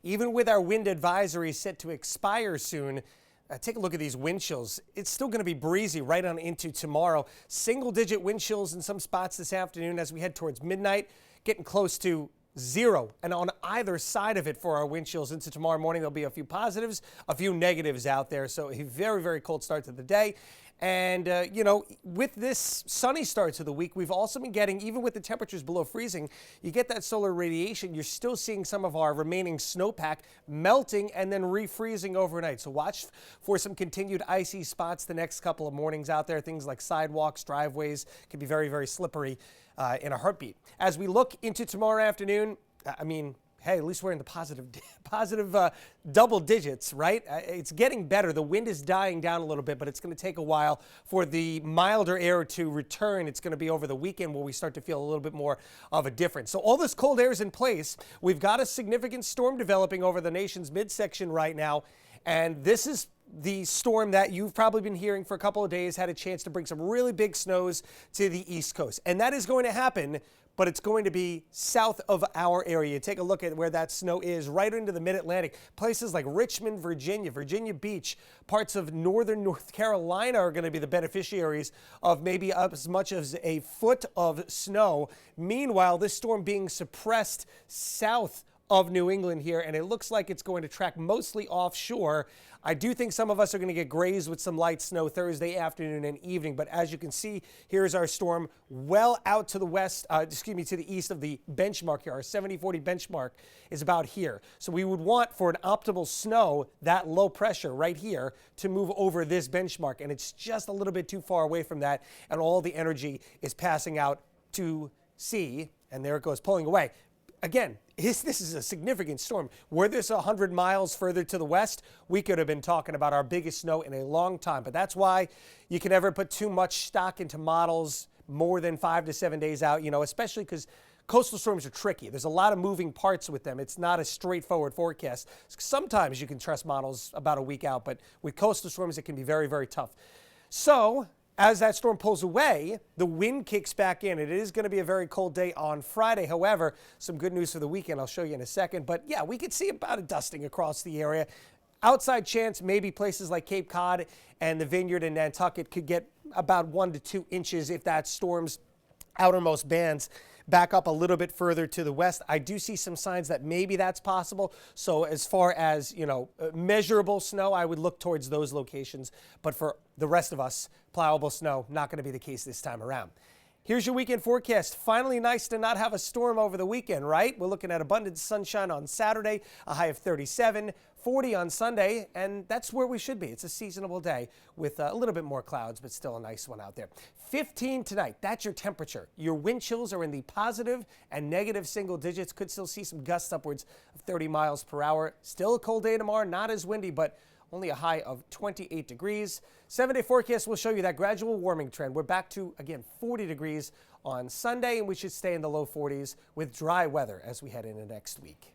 Even with our wind advisory set to expire soon, take a look at these wind chills. It's still going to be breezy right on into tomorrow. Single-digit wind chills in some spots this afternoon as we head towards midnight, getting close to zero. And on either side of it for our wind chills into tomorrow morning, there'll be a few positives, a few negatives out there. So a very, very cold start to the day. And, with this sunny start to the week, we've also been getting, even with the temperatures below freezing, you get that solar radiation. You're still seeing some of our remaining snowpack melting and then refreezing overnight. So watch for some continued icy spots the next couple of mornings out there. Things like sidewalks, driveways can be very, very slippery in a heartbeat. As we look into tomorrow afternoon, hey, at least we're in the positive double digits, right? It's getting better. The wind is dying down a little bit, but it's going to take a while for the milder air to return. It's going to be over the weekend where we start to feel a little bit more of a difference. So all this cold air is in place. We've got a significant storm developing over the nation's midsection right now, and this is the storm that you've probably been hearing for a couple of days had a chance to bring some really big snows to the East Coast. And that is going to happen, but it's going to be south of our area. Take a look at where that snow is, right into the mid-Atlantic. Places like Richmond, Virginia, Virginia Beach, parts of northern North Carolina are going to be the beneficiaries of maybe up as much as a foot of snow. Meanwhile, this storm being suppressed south of New England here, and it looks like it's going to track mostly offshore. I do think some of us are going to get grazed with some light snow Thursday afternoon and evening, but as you can see, here's our storm well out to the west, to the east of the benchmark here. Our 70-40 benchmark is about here. So we would want for an optimal snow, that low pressure right here, to move over this benchmark, and it's just a little bit too far away from that, and all the energy is passing out to sea, and there it goes, pulling away. Again, this is a significant storm. Were this 100 miles further to the west, we could have been talking about our biggest snow in a long time. But that's why you can never put too much stock into models more than 5 to 7 days out, especially because coastal storms are tricky. There's a lot of moving parts with them. It's not a straightforward forecast. Sometimes you can trust models about a week out, but with coastal storms, it can be very, very tough. So as that storm pulls away, the wind kicks back in. It is going to be a very cold day on Friday. However, some good news for the weekend I'll show you in a second. But yeah, we could see about a dusting across the area. Outside chance, maybe places like Cape Cod and the Vineyard and Nantucket could get about 1 to 2 inches if that storm's outermost bands back up a little bit further to the west. I do see some signs that maybe that's possible. So as far as, measurable snow, I would look towards those locations. But for the rest of us, plowable snow, not going to be the case this time around. Here's your weekend forecast. Finally nice to not have a storm over the weekend, right? We're looking at abundant sunshine on Saturday, a high of 37, 40 on Sunday, and that's where we should be. It's a seasonable day with a little bit more clouds, but still a nice one out there. 15 tonight, that's your temperature. Your wind chills are in the positive and negative single digits. Could still see some gusts upwards of 30 miles per hour. Still a cold day tomorrow, not as windy, but only a high of 28 degrees. 7-day forecast will show you that gradual warming trend. We're back to, again, 40 degrees on Sunday, and we should stay in the low 40s with dry weather as we head into next week.